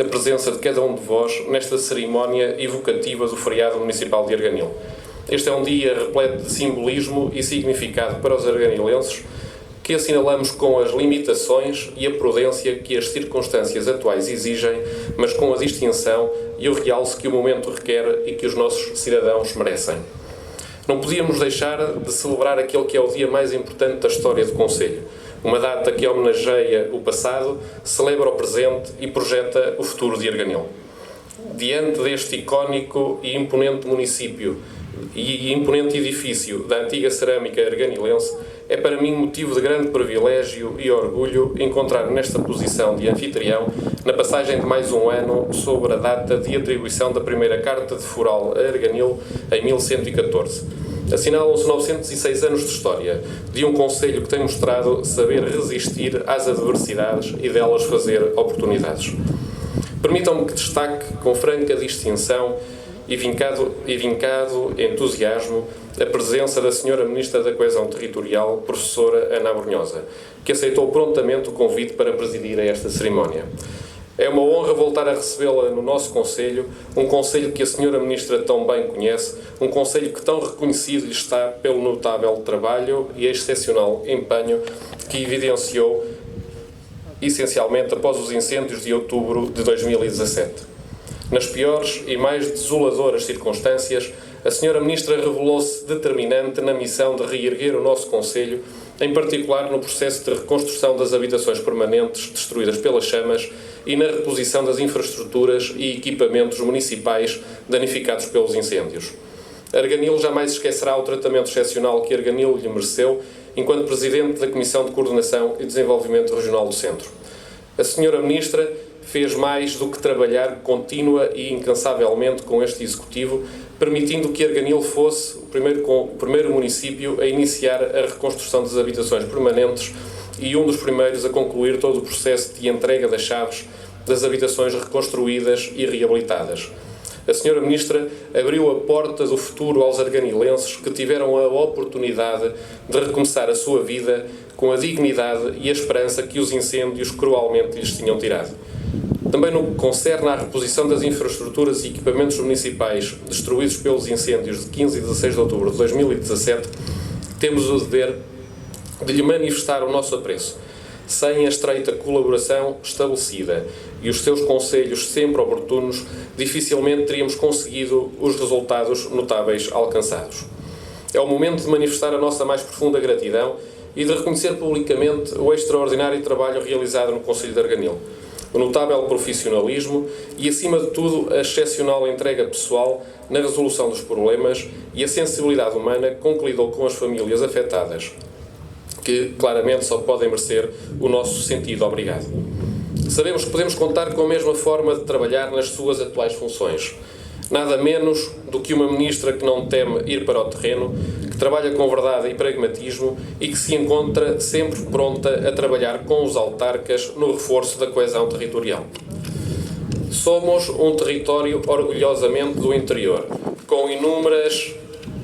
a presença de cada um de vós nesta cerimónia evocativa do feriado municipal de Arganil. Este é um dia repleto de simbolismo e significado para os arganilenses, que assinalamos com as limitações e a prudência que as circunstâncias atuais exigem, mas com a distinção e o realce que o momento requer e que os nossos cidadãos merecem. Não podíamos deixar de celebrar aquele que é o dia mais importante da história do Concelho, uma data que homenageia o passado, celebra o presente e projeta o futuro de Arganil. Diante deste icónico e imponente município e imponente edifício da antiga cerâmica arganilense, é para mim motivo de grande privilégio e orgulho encontrar nesta posição de anfitrião, na passagem de mais um ano sobre a data de atribuição da primeira Carta de Foral a Arganil em 1114. Assinalam-se 906 anos de história de um concelho que tem mostrado saber resistir às adversidades e delas fazer oportunidades. Permitam-me que destaque com franca distinção e vincado entusiasmo a presença da Sra. Ministra da Coesão Territorial, professora Ana Abrunhosa, que aceitou prontamente o convite para presidir a esta cerimónia. É uma honra voltar a recebê-la no nosso Concelho, um Concelho que a Sra. Ministra tão bem conhece, um Concelho que tão reconhecido lhe está pelo notável trabalho e excepcional empenho que evidenciou essencialmente após os incêndios de outubro de 2017. Nas piores e mais desoladoras circunstâncias, a Sra. Ministra revelou-se determinante na missão de reerguer o nosso Concelho, em particular no processo de reconstrução das habitações permanentes destruídas pelas chamas e na reposição das infraestruturas e equipamentos municipais danificados pelos incêndios. Arganil jamais esquecerá o tratamento excepcional que Arganil lhe mereceu enquanto Presidente da Comissão de Coordenação e Desenvolvimento Regional do Centro. A Sra. Ministra fez mais do que trabalhar contínua e incansavelmente com este Executivo, permitindo que Arganil fosse o primeiro município a iniciar a reconstrução das habitações permanentes e um dos primeiros a concluir todo o processo de entrega das chaves das habitações reconstruídas e reabilitadas. A Sra. Ministra abriu a porta do futuro aos arganilenses que tiveram a oportunidade de recomeçar a sua vida com a dignidade e a esperança que os incêndios cruelmente lhes tinham tirado. Também no que concerne à reposição das infraestruturas e equipamentos municipais destruídos pelos incêndios de 15 e 16 de outubro de 2017, temos o dever de lhe manifestar o nosso apreço. Sem a estreita colaboração estabelecida e os seus conselhos sempre oportunos, dificilmente teríamos conseguido os resultados notáveis alcançados. É o momento de manifestar a nossa mais profunda gratidão e de reconhecer publicamente o extraordinário trabalho realizado no Concelho de Arganil, o notável profissionalismo e, acima de tudo, a excepcional entrega pessoal na resolução dos problemas e a sensibilidade humana com que lidou com as famílias afetadas, que claramente só podem merecer o nosso sentido obrigado. Sabemos que podemos contar com a mesma forma de trabalhar nas suas atuais funções. Nada menos do que uma ministra que não teme ir para o terreno, que trabalha com verdade e pragmatismo e que se encontra sempre pronta a trabalhar com os autarcas no reforço da coesão territorial. Somos um território orgulhosamente do interior, com inúmeras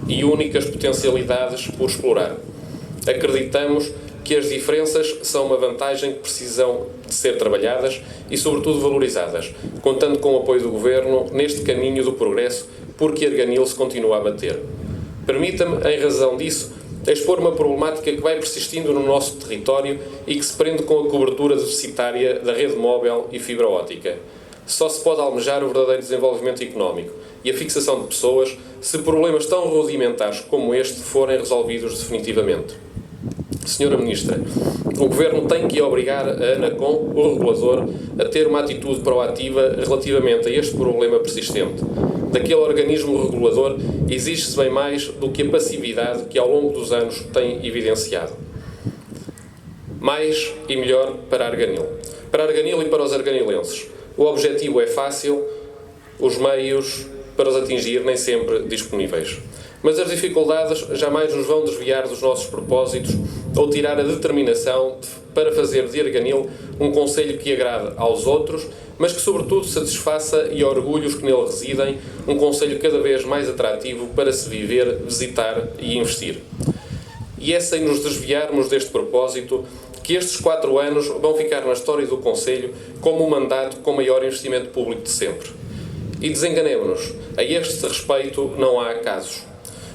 e únicas potencialidades por explorar. Acreditamos que as diferenças são uma vantagem que precisam de ser trabalhadas e, sobretudo, valorizadas, contando com o apoio do Governo neste caminho do progresso, porque Arganil se continua a bater. Permita-me, em razão disso, expor uma problemática que vai persistindo no nosso território e que se prende com a cobertura deficitária da rede móvel e fibra óptica. Só se pode almejar o verdadeiro desenvolvimento económico e a fixação de pessoas se problemas tão rudimentares como este forem resolvidos definitivamente. Sra. Ministra, o Governo tem que obrigar a ANACOM, o regulador, a ter uma atitude proativa relativamente a este problema persistente. Daquele organismo regulador exige-se bem mais do que a passividade que ao longo dos anos tem evidenciado. Mais e melhor para Arganil. Para Arganil e para os arganilenses. O objetivo é fácil, os meios para os atingir nem sempre disponíveis. Mas as dificuldades jamais nos vão desviar dos nossos propósitos ou tirar a determinação para fazer de Arganil um concelho que agrade aos outros, mas que sobretudo satisfaça e orgulhe os que nele residem, um concelho cada vez mais atrativo para se viver, visitar e investir. E é sem nos desviarmos deste propósito que estes 4 anos vão ficar na história do Conselho como o mandato com maior investimento público de sempre. E desenganemo-nos, a este respeito não há acasos.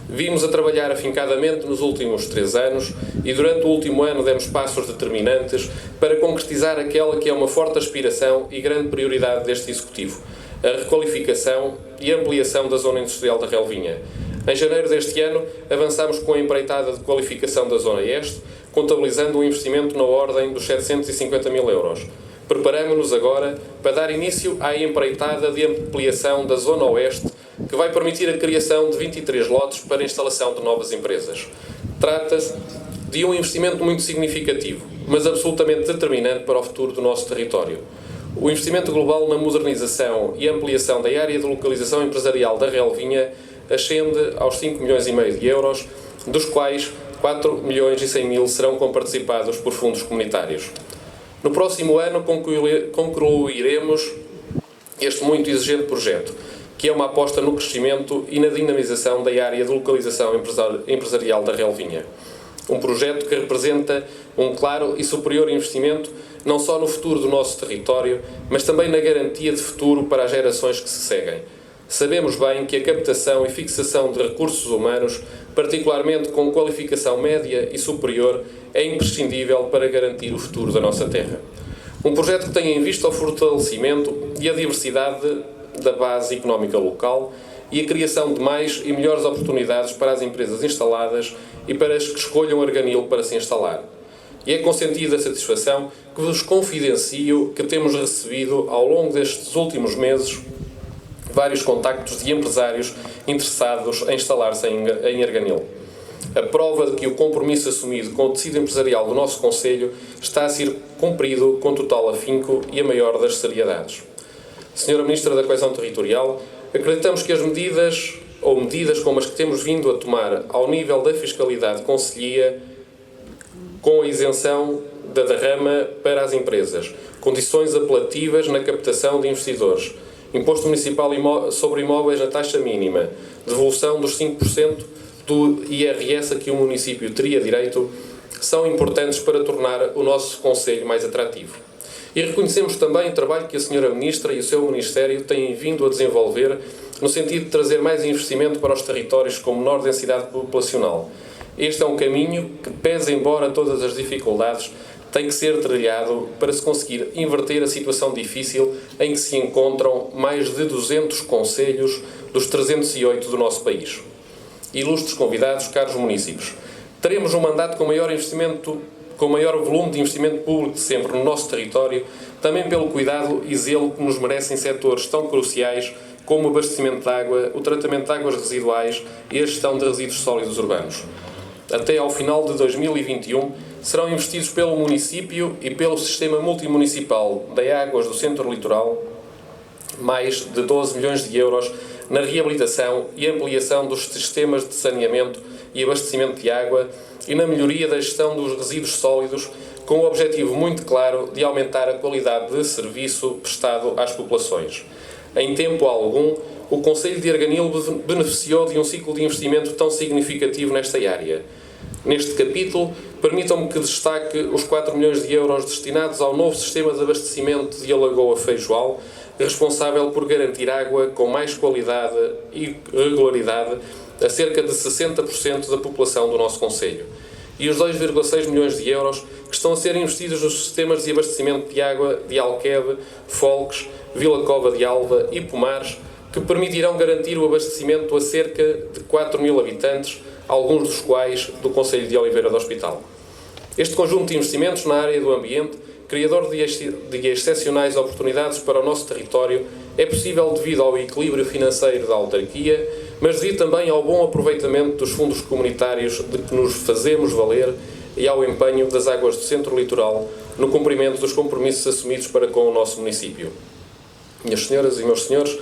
Vimos a trabalhar afincadamente nos últimos 3 anos e durante o último ano demos passos determinantes para concretizar aquela que é uma forte aspiração e grande prioridade deste Executivo, a requalificação e ampliação da Zona Industrial da Relvinha. Em janeiro deste ano, avançámos com a empreitada de qualificação da Zona Este, contabilizando um investimento na ordem dos 750 mil euros. Preparamo-nos agora para dar início à empreitada de ampliação da Zona Oeste, que vai permitir a criação de 23 lotes para a instalação de novas empresas. Trata-se de um investimento muito significativo, mas absolutamente determinante para o futuro do nosso território. O investimento global na modernização e ampliação da área de localização empresarial da Relvinha ascende aos 5 milhões e meio de euros, dos quais 4 milhões e 100 mil serão comparticipados por fundos comunitários. No próximo ano concluiremos este muito exigente projeto, que é uma aposta no crescimento e na dinamização da área de localização empresarial da Relvinha. Um projeto que representa um claro e superior investimento não só no futuro do nosso território, mas também na garantia de futuro para as gerações que se seguem. Sabemos bem que a captação e fixação de recursos humanos, particularmente com qualificação média e superior, é imprescindível para garantir o futuro da nossa terra. Um projeto que tem em vista o fortalecimento e a diversidade da base económica local e a criação de mais e melhores oportunidades para as empresas instaladas e para as que escolham Arganil para se instalar. E é com sentido de satisfação que vos confidencio que temos recebido, ao longo destes últimos meses, vários contactos de empresários interessados em instalar-se em Arganil. A prova de que o compromisso assumido com o tecido empresarial do nosso Conselho está a ser cumprido com total afinco e a maior das seriedades. Senhora Ministra da Coesão Territorial, acreditamos que as medidas como as que temos vindo a tomar ao nível da fiscalidade concelhia, com a isenção da derrama para as empresas, condições apelativas na captação de investidores, imposto municipal sobre imóveis na taxa mínima, devolução dos 5% do IRS a que o município teria direito, são importantes para tornar o nosso Conselho mais atrativo. E reconhecemos também o trabalho que a Sra. Ministra e o seu Ministério têm vindo a desenvolver no sentido de trazer mais investimento para os territórios com menor densidade populacional. Este é um caminho que, pese embora todas as dificuldades, tem que ser trilhado para se conseguir inverter a situação difícil em que se encontram mais de 200 concelhos dos 308 do nosso país. Ilustres convidados, caros municípios, teremos um mandato com maior volume de investimento público de sempre no nosso território, também pelo cuidado e zelo que nos merecem setores tão cruciais como o abastecimento de água, o tratamento de águas residuais e a gestão de resíduos sólidos urbanos. Até ao final de 2021, serão investidos pelo município e pelo Sistema Multimunicipal de Águas do Centro Litoral mais de 12 milhões de euros na reabilitação e ampliação dos sistemas de saneamento e abastecimento de água e na melhoria da gestão dos resíduos sólidos, com o objetivo muito claro de aumentar a qualidade de serviço prestado às populações. Em tempo algum, o Concelho de Arganil beneficiou de um ciclo de investimento tão significativo nesta área. Neste capítulo, permitam-me que destaque os 4 milhões de euros destinados ao novo sistema de abastecimento de Alagoa Feijoal, responsável por garantir água com mais qualidade e regularidade a cerca de 60% da população do nosso Concelho. E os 2,6 milhões de euros que estão a ser investidos nos sistemas de abastecimento de água de Alqueve, Folques, Vila Cova de Alva e Pomares, que permitirão garantir o abastecimento a cerca de 4 mil habitantes, alguns dos quais do Concelho de Oliveira do Hospital. Este conjunto de investimentos na área do ambiente, criador de excepcionais oportunidades para o nosso território, é possível devido ao equilíbrio financeiro da autarquia, mas devido também ao bom aproveitamento dos fundos comunitários de que nos fazemos valer e ao empenho das águas do Centro Litoral no cumprimento dos compromissos assumidos para com o nosso município. Minhas senhoras e meus senhores,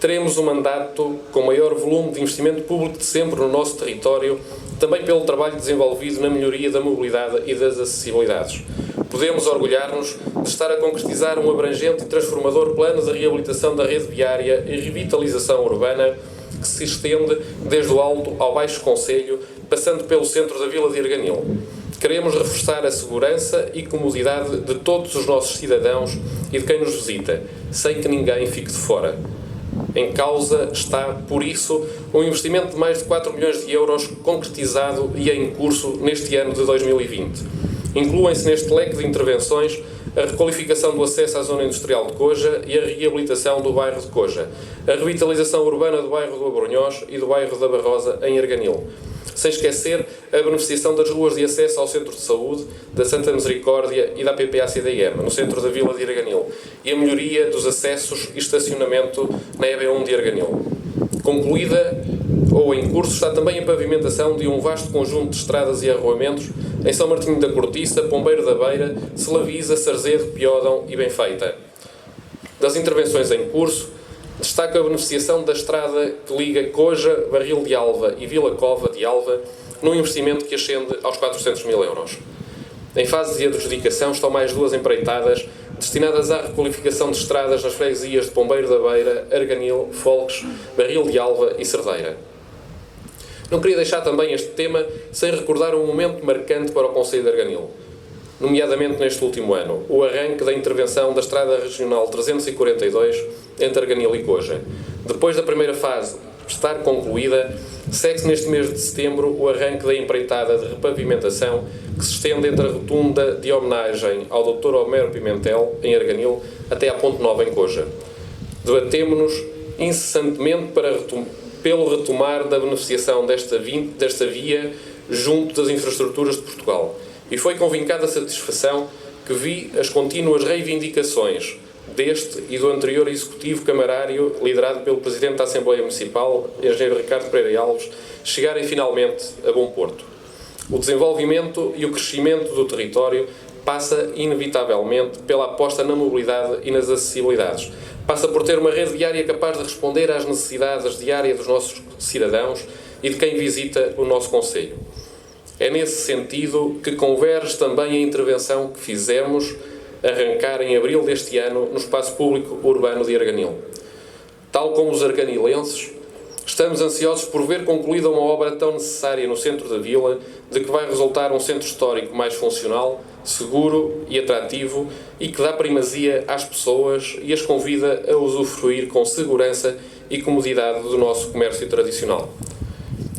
teremos um mandato com maior volume de investimento público de sempre no nosso território, também pelo trabalho desenvolvido na melhoria da mobilidade e das acessibilidades. Podemos orgulhar-nos de estar a concretizar um abrangente e transformador plano de reabilitação da rede viária e revitalização urbana que se estende desde o Alto ao Baixo Concelho, passando pelo centro da Vila de Arganil. Queremos reforçar a segurança e comodidade de todos os nossos cidadãos e de quem nos visita, sem que ninguém fique de fora. Em causa está, por isso, um investimento de mais de 4 milhões de euros concretizado e em curso neste ano de 2020. Incluem-se neste leque de intervenções a requalificação do acesso à zona industrial de Coja e a reabilitação do bairro de Coja, a revitalização urbana do bairro do Abrunhós e do bairro da Barrosa, em Arganil. Sem esquecer a beneficiação das ruas de acesso ao Centro de Saúde, da Santa Misericórdia e da PPA-CDM, no centro da vila de Arganil, e a melhoria dos acessos e estacionamento na EB1 de Arganil. Concluída ou em curso está também a pavimentação de um vasto conjunto de estradas e arruamentos em São Martinho da Cortiça, Pombeiro da Beira, Celavisa, Sarzedo, Piódão e Benfeita. Das intervenções em curso, destaca a beneficiação da estrada que liga Coja, Barril de Alva e Vila Cova de Alva, num investimento que ascende aos 400 mil euros. Em fase de adjudicação estão mais 2 empreitadas destinadas à requalificação de estradas nas freguesias de Pombeiro da Beira, Arganil, Folques, Barril de Alva e Cerdeira. Não queria deixar também este tema sem recordar um momento marcante para o Concelho de Arganil, nomeadamente neste último ano, o arranque da intervenção da Estrada Regional 342 entre Arganil e Coja. Depois da primeira fase estar concluída, segue-se neste mês de setembro o arranque da empreitada de repavimentação que se estende entre a rotunda de homenagem ao Dr. Homero Pimentel, em Arganil, até à Ponte Nova, em Coja. Debatemo-nos incessantemente pelo retomar da beneficiação desta via junto das infraestruturas de Portugal. E foi com vincada satisfação que vi as contínuas reivindicações deste e do anterior Executivo Camarário, liderado pelo Presidente da Assembleia Municipal, Engenheiro Ricardo Pereira Alves, chegarem finalmente a bom porto. O desenvolvimento e o crescimento do território passa, inevitavelmente, pela aposta na mobilidade e nas acessibilidades. Passa por ter uma rede viária capaz de responder às necessidades diárias dos nossos cidadãos e de quem visita o nosso concelho. É nesse sentido que converge também a intervenção que fizemos arrancar em abril deste ano no espaço público urbano de Arganil. Tal como os arganilenses, estamos ansiosos por ver concluída uma obra tão necessária no centro da vila, de que vai resultar um centro histórico mais funcional, seguro e atrativo e que dá primazia às pessoas e as convida a usufruir com segurança e comodidade do nosso comércio tradicional.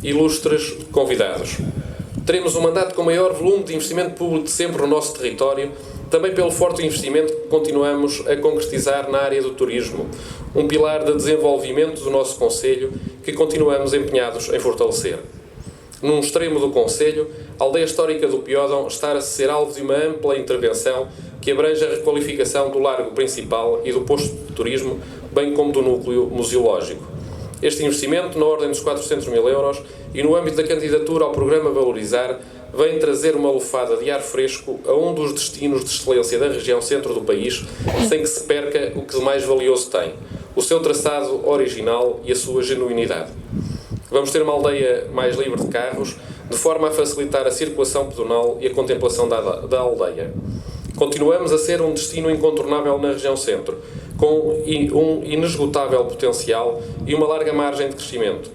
Ilustres convidados, teremos um mandato com maior volume de investimento público de sempre no nosso território, também pelo forte investimento que continuamos a concretizar na área do turismo, um pilar de desenvolvimento do nosso concelho que continuamos empenhados em fortalecer. Num extremo do concelho, a aldeia histórica do Piódão está a ser alvo de uma ampla intervenção que abrange a requalificação do largo principal e do posto de turismo, bem como do núcleo museológico. Este investimento, na ordem dos 400 mil euros, e no âmbito da candidatura ao programa Valorizar, vem trazer uma lufada de ar fresco a um dos destinos de excelência da região centro do país, sem que se perca o que de mais valioso tem, o seu traçado original e a sua genuinidade. Vamos ter uma aldeia mais livre de carros, de forma a facilitar a circulação pedonal e a contemplação da aldeia. Continuamos a ser um destino incontornável na região centro, com um inesgotável potencial e uma larga margem de crescimento.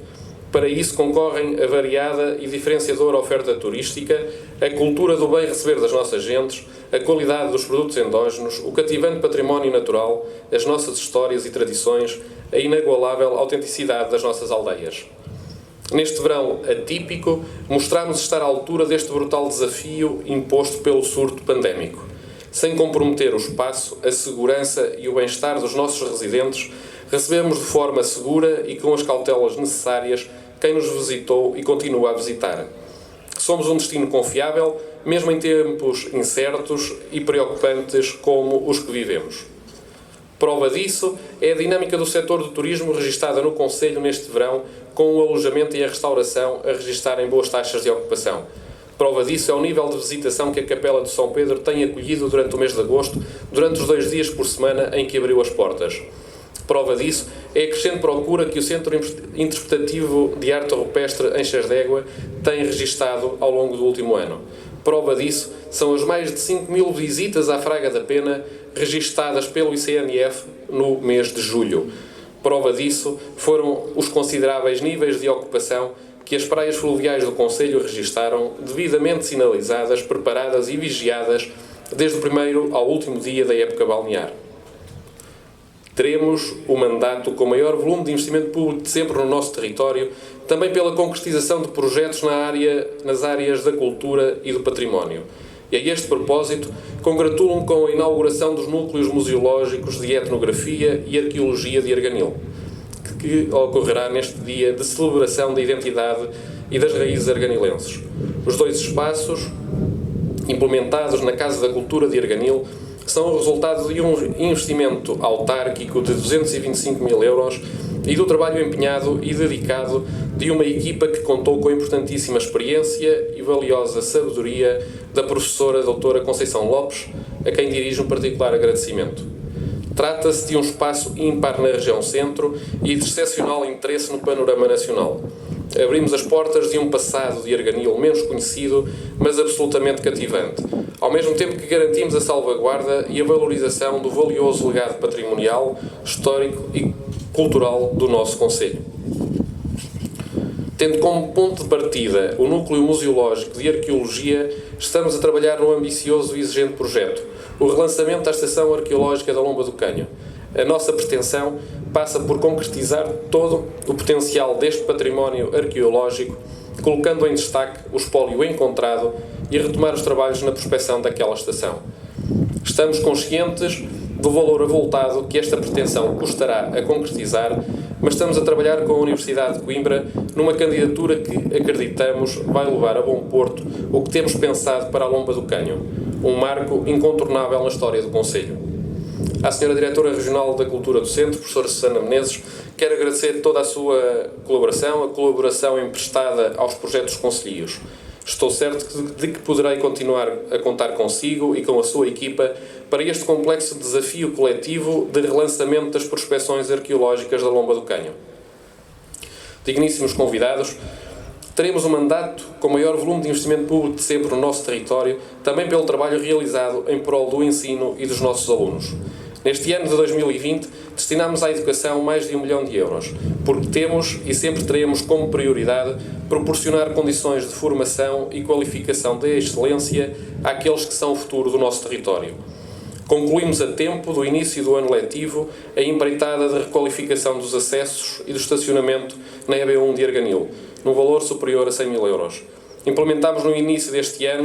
Para isso concorrem a variada e diferenciadora oferta turística, a cultura do bem receber das nossas gentes, a qualidade dos produtos endógenos, o cativante património natural, as nossas histórias e tradições, a inigualável autenticidade das nossas aldeias. Neste verão atípico, mostramos estar à altura deste brutal desafio imposto pelo surto pandémico. Sem comprometer o espaço, a segurança e o bem-estar dos nossos residentes, recebemos de forma segura e com as cautelas necessárias quem nos visitou e continua a visitar. Somos um destino confiável, mesmo em tempos incertos e preocupantes como os que vivemos. Prova disso é a dinâmica do setor do turismo registada no concelho neste verão, com o alojamento e a restauração a registarem boas taxas de ocupação. Prova disso é o nível de visitação que a Capela de São Pedro tem acolhido durante o mês de agosto, durante os 2 dias por semana em que abriu as portas. Prova disso é a crescente procura que o Centro Interpretativo de Arte Rupestre em Chas d'Égua tem registado ao longo do último ano. Prova disso são as mais de 5 mil visitas à Fraga da Pena registadas pelo ICNF no mês de julho. Prova disso foram os consideráveis níveis de ocupação que as praias fluviais do concelho registaram, devidamente sinalizadas, preparadas e vigiadas desde o primeiro ao último dia da época balnear. Teremos o mandato com maior volume de investimento público de sempre no nosso território, também pela concretização de projetos nas áreas da cultura e do património. E a este propósito, congratulo-me com a inauguração dos núcleos museológicos de etnografia e arqueologia de Arganil, que ocorrerá neste dia de celebração da identidade e das raízes arganilenses. Os dois espaços, implementados na Casa da Cultura de Arganil, são o resultado de um investimento autárquico de 225 mil euros e do trabalho empenhado e dedicado de uma equipa que contou com a importantíssima experiência e valiosa sabedoria da professora doutora Conceição Lopes, a quem dirijo um particular agradecimento. Trata-se de um espaço ímpar na região centro e de excepcional interesse no panorama nacional. Abrimos as portas de um passado de Arganil menos conhecido, mas absolutamente cativante, ao mesmo tempo que garantimos a salvaguarda e a valorização do valioso legado patrimonial, histórico e cultural do nosso concelho. Tendo como ponto de partida o Núcleo Museológico de Arqueologia, estamos a trabalhar num ambicioso e exigente projeto, o relançamento da Estação Arqueológica da Lomba do Canho. A nossa pretensão passa por concretizar todo o potencial deste património arqueológico, colocando em destaque o espólio encontrado e retomar os trabalhos na prospecção daquela estação. Estamos conscientes do valor avultado que esta pretensão custará a concretizar, mas estamos a trabalhar com a Universidade de Coimbra numa candidatura que, acreditamos, vai levar a bom porto o que temos pensado para a Lomba do Canho, um marco incontornável na história do concelho. À Sra. Diretora Regional da Cultura do Centro, professora Susana Menezes, quero agradecer toda a sua colaboração, a colaboração emprestada aos projetos concelhios. Estou certo de que poderei continuar a contar consigo e com a sua equipa para este complexo desafio coletivo de relançamento das prospecções arqueológicas da Lomba do Canho. Digníssimos convidados, teremos um mandato com maior volume de investimento público de sempre no nosso território, também pelo trabalho realizado em prol do ensino e dos nossos alunos. Neste ano de 2020, destinamos à educação mais de 1 milhão de euros, porque temos e sempre teremos como prioridade proporcionar condições de formação e qualificação de excelência àqueles que são o futuro do nosso território. Concluímos a tempo do início do ano letivo a empreitada de requalificação dos acessos e do estacionamento na EB1 de Arganil, num valor superior a 100 mil euros. Implementámos no início deste ano